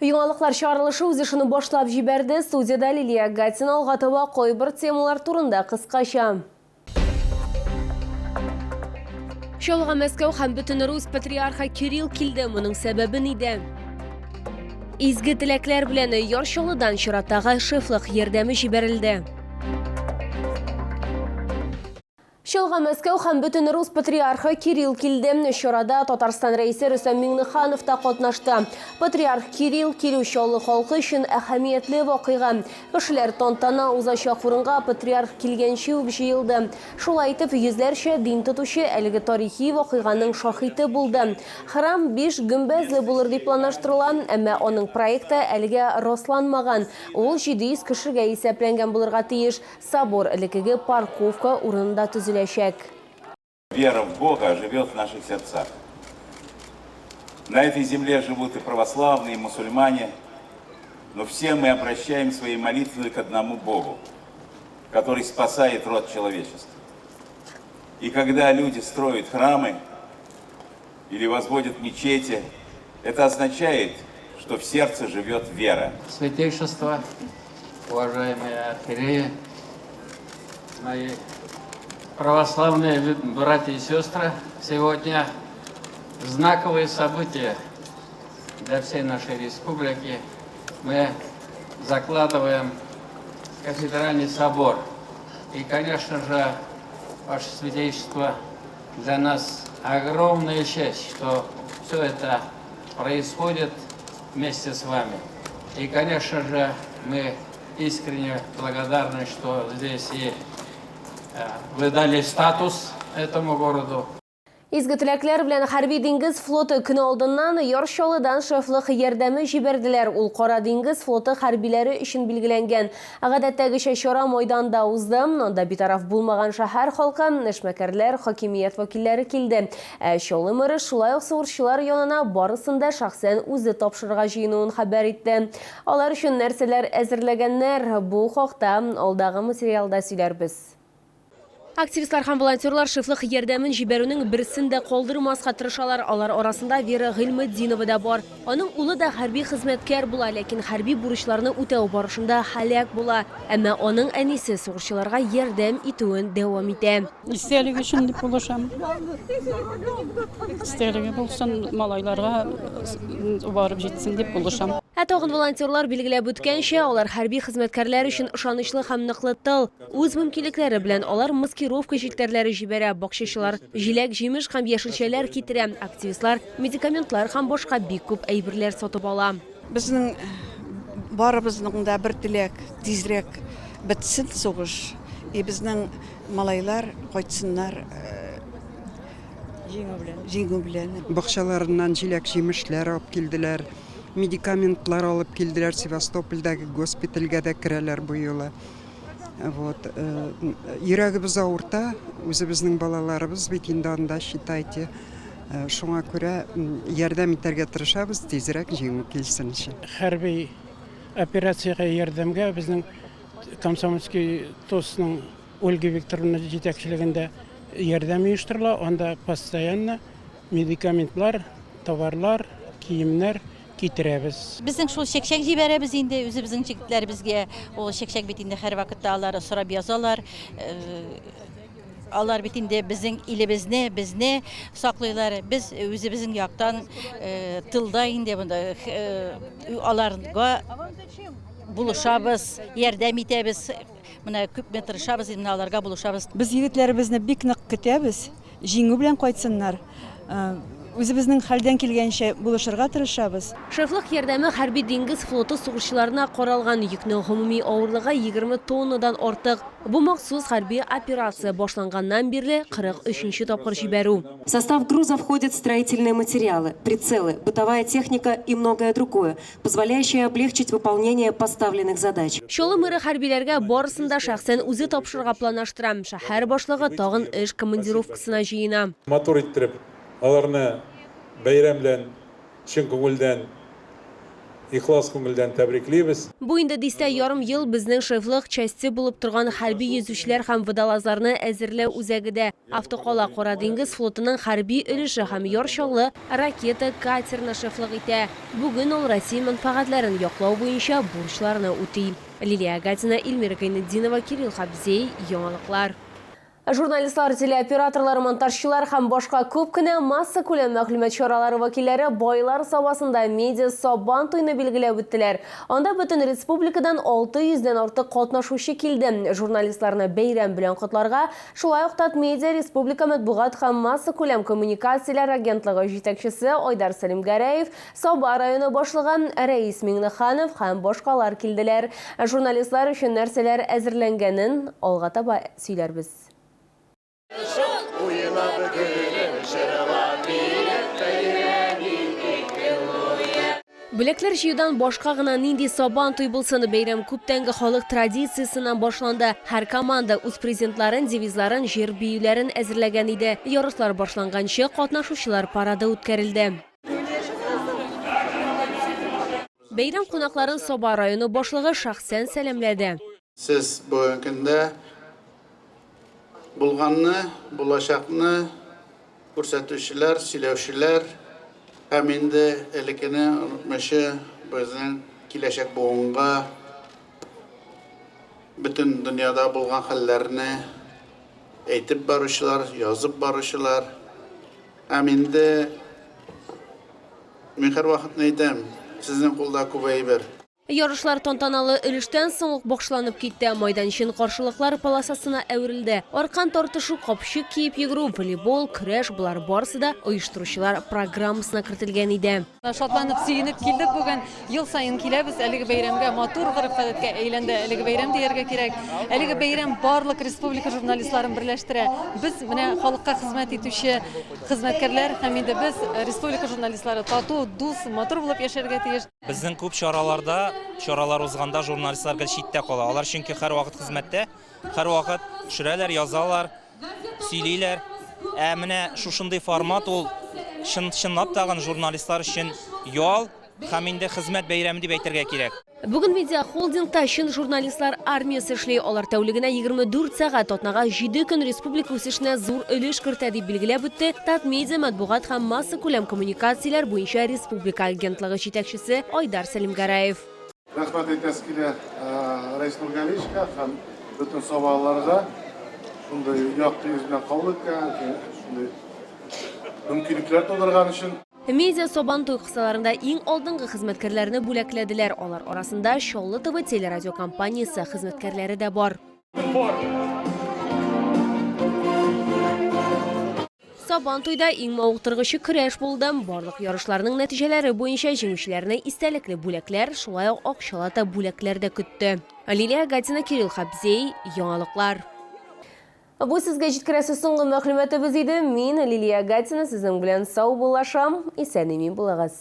Яңалыклар чыгарылышы үз ишин башлап җибәрде. Студияда Лилия Гатина алгатыва койбыр темалар турында кыскача. Чалга Мәскәү һәм бөтен Рус патриархы Кирилл килде. Моның сәбәбе нидә? Изге теләкләр белән Яр-Чаллыдан чираттагы шефлык ярдәме җибәрелде. Чалга Мәскәү һәм бөтен Рус патриархы Кирилл килде. Чарада Татарстан рәисе Рөстәм Миңнеханов та катнашты. Патриарх Кирилл килү Чаллы халкы өчен әһәмиятле вакыйга. Кешеләр тантана узачак урынга патриарх килгәнче үк җыелды. Шулай итеп, йөзләрчә дин тотучы әлеге тарихи вакыйганың шаһиты булды. Храм 5 гөмбәзле булыр дип планлаштырыла, әмма аның проекты әлегә расланмаган. Ул 700 кешегә исәпләнгән булырга тиеш. Собор элекеге парковка урынында төзелә. Вера в Бога живет в наших сердцах. На этой земле живут и православные, и мусульмане, но все мы обращаем свои молитвы к одному Богу, который спасает род человечества. И когда люди строят храмы или возводят мечети, это означает, что в сердце живет вера. Святейшество, уважаемые архиереи, мои православные братья и сестры, сегодня знаковые события для всей нашей республики. Мы закладываем кафедральный собор. И, конечно же, ваше святейшество, для нас огромная честь, что все это происходит вместе с вами. И, конечно же, мы искренне благодарны, что здесь и вы дали статус этому городу. Изге теләкләр белән хәрби диңгез флоты көн алдыннан Яр-Чаллыдан шефлык ярдәме җибәрделәр. Ул Кара диңгез флоты хәрбиләре өчен билгеләнгән. Гадәттәгечә чара майданда узды. Анда битараф булмаган шәһәр халкы, эшмәкәрләр, хакимият вәкилләре килде. Чаллы мэры шулай ук сугышчылар янына барысында шәхсән үзе тапшырырга җыенуын хәбәр итте. Алар өчен нәрсәләр әзерләгәннәр, бу хакта алдагы материалда сөйләрбез. Активистлар һәм волонтерлар шефлык ярдәмен җибәрүнең берсен дә калдырмаска тырышалар. Алар арасында Вера Гыйльметдинова да бар. Аның улы да хәрби хезмәткәр була, ләкин хәрби бурычларны үтәү барышында һәлак була. Әмма аның әнисе сугышчыларга ярдәм итүен дәвам итә. Истәлеге өчен дип булышам. Истәлеге булсын, малайларга барып җитсен дип булышам. Тагын волонтерлар билгеләп үткәнчә, алар хәрби хезмәткәрләр өчен ышанычлы һәм ныклы тыл, үз мөмкинлекләре белән алар маскировка җиттәрләре җибәрә, бакчачылар җиләк, җимеш һәм яшелчәләр китерә, активистлар медикаментлар һәм башка бик күп әйберләр сатып ала. Безнең барыбызның да бер теләк, тизрәк бетсен сугыш, и безнең малайлар кайтсыннар җиңү белән. Бакчаларыннан җиләк, җимешләр алып килделәр. Медикаментлар алып килделәр, Севастопольдагы госпитальгә дә керәләр бу юлы. Вот. Йөрәгебез авырта, үзебезнең балаларыбыз бит инде анда, считайте. Шуңа күрә ярдәм итәргә тырышабыз, тизрәк җиңү килсен өчен. Хәрби операциягә ярдәмгә безнең Комсомольский тосның Ольга Викторовна җитәкчелегендә ярдәм оештырыла. Анда постоянно медикаментлар, товарлар, киемнәр китерәбез. Безнең шул чәкчәк җибәрәбез инде, үзебезнең җегетләр безгә ул чәкчәк бит инде һәр вакытта алар сорап язалар. Алар бит инде безнең илебезне, безне саклыйлар. Без үзебезнең яктан тылда инде монда аларга булышабыз, ярдәм итәбез. Менә күпме тырышабыз, инде аларга булышабыз. Без егетләребезне бик нык көтәбез, җиңү белән кайтсыннар. Үзебезнең хәлдән килгәнчә булышырга тырышабыз. Шефлык ярдәме хәрби диңгез флоты сугышчыларына каралган йөкнең гомуми авырлыгы 20 тоннадан артык. Бу махсус хәрби операция башланганнан бирле 43-нче тапкыр җибәрү. В состав груза входят строительные материалы, прицелы, бытовая техника и многое другое, позволяющее облегчить выполнение поставленных задач. Чаллы мэры хәрбиләргә барысында шәхсән үзе тапшырырга планлаштыра. Шәһәр башлыгы тагын эш командировкасына җыена. Мотор иттереп, аларны бәйрәм белән, чын күңелдән ихлас күңелдән тәбриклибез. Бу инде дистә ярым ел безнең шефлык части булып торган хәрби йөзүчеләр һәм водолазларны әзерләү үзәгедә. Автокала Кара диңгез флотының хәрби өлеше һәм яршаулы ракета катерны шефлык итә. Бүген ул Россия мәнфәгатьләрен яклау буенча бурычларны үти. Лилия Гатина, Эльмира Гайнетдинова, Кирилл Хабзей, яңалыклар. Журналистлар, телеоператорлар, монтажчылар һәм башка күп кенә масса күләм мәгълүмат чаралары вәкилләре байлар сабасында медиа Сабан туйны билгеләп үттеләр. Анда бөтен республикадан 600-дән артык катнашучы килде. Журналистларны бәйрәм белән котларга шулай ук Татмедиа республика матбугат һәм масса күләм коммуникацияләр агентлыгы җитәкчесе Айдар Сәлимгәрәев, Саба районы башлыгы Рәис Миңнеханов һәм башкалар килделәр. Журналистлар өчен нәрсәләр әзерләнгәнен алга таба сөйләрбез. Бүләкләр җыюдан башка гына нинди Сабан туй булсын, бәйрәм күптәнге халык традициясеннән башланды. Һәр команда үз презентларын, девизларын, җир биюләрен әзерләгән иде. Ярышлар башланганчы катнашучылар парады үткәрелде. Бәйрәм кунакларын Саба районы башлыгы шәхсән сәламләде. Сез бүгенге көндә булганны, булачакны күрсәтүчеләр, сөйләүчеләр һәм инде элеккене онытмыйчы безнең киләчәк буынга бөтен дөньяда булган хәлләрне әйтеп баручылар, язып баручылар һәм инде мин һәр вакыт әйтәм, сезнең кулда күп әйбер. Ярышлар тантаналы өлештән соң ук башланып китте. Майданчын каршылыклар полосасына әверелде. Аркан тартышу, капчык киеп йөгерү, волейбол, көрәш булар барысы да оештыручылар программасына кертелгән иде. Шатланып, сөенеп килдек бүген. Ел сайын киләбез. Әлеге бәйрәмгә матур гореф-гадәткә әйләнде. Әлеге бәйрәм дияргә кирәк. Әлеге бәйрәм барлык республика журналистларын берләштерә. Без менә халыкка хезмәт итүче хезмәткәрләр һәм инде без республика журналистлары тату, дус, матур булып яшәргә тиеш. Безнең күп чаралар узганда журналистлар гел читтә кала. Алар чөнки һәр вакыт хезмәттә, һәр вакыт төшерәләр, язалар, сөйлиләр. Менә шушындый формат ул чынлап тагын журналистлар өчен ял һәм инде хезмәт бәйрәме дип әйтергә кирәк. Бүген медиа холдингта чын журналистлар армиясы эшли. Алар тәүлегенә 24 сәгать, атнага 7 көн республика үсешенә зур өлеш кертә дип билгеләп үтте Татмедиа матбугат һәм масса күләм коммуникацияләр буенча республика агентлыгы җитәкчесе Айдар Сәлимгәрәев. Рәхмәт әйтәс килә Рәис Нургалиевка һәм бөтен сабаларга шундый якты йөз белән кабул иткән, шундый мөмкинлекләр тудырган өчен. Медиа Сабан туй кысаларында иң алдынгы хезмәткәрләрне бүләкләделәр. Алар арасында Шоллы ТВ телерадио компаниясе хезмәткәрләре дә бар. Сабан туйда иң мавыктыргычы көрәш булды. Барлык ярышларның нәтиҗәләре буенча җиңүчеләрне истәлекле бүләкләр, шулай ук акчалата бүләкләр дә көтте. Лилия Гатина, Кирилл Хабзей, яңалыклар. Бу сезгә җиткерәсе соңгы мәгълүматыбыз иде. Мин Лилия Гатина, сезнең белән сау булашам. Исән-имин булыгыз.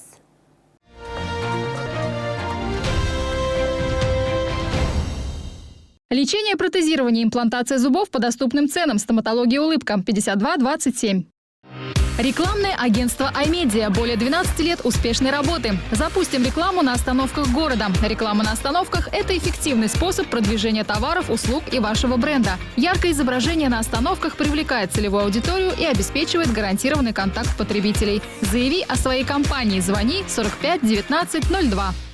Лечение, протезирование, имплантация зубов по доступным ценам. Стоматология «Улыбка» 5227. Рекламное агентство iMedia. Более 12 лет успешной работы. Запустим рекламу на остановках города. Реклама на остановках – это эффективный способ продвижения товаров, услуг и вашего бренда. Яркое изображение на остановках привлекает целевую аудиторию и обеспечивает гарантированный контакт потребителей. Заяви о своей компании. Звони 45 19 02.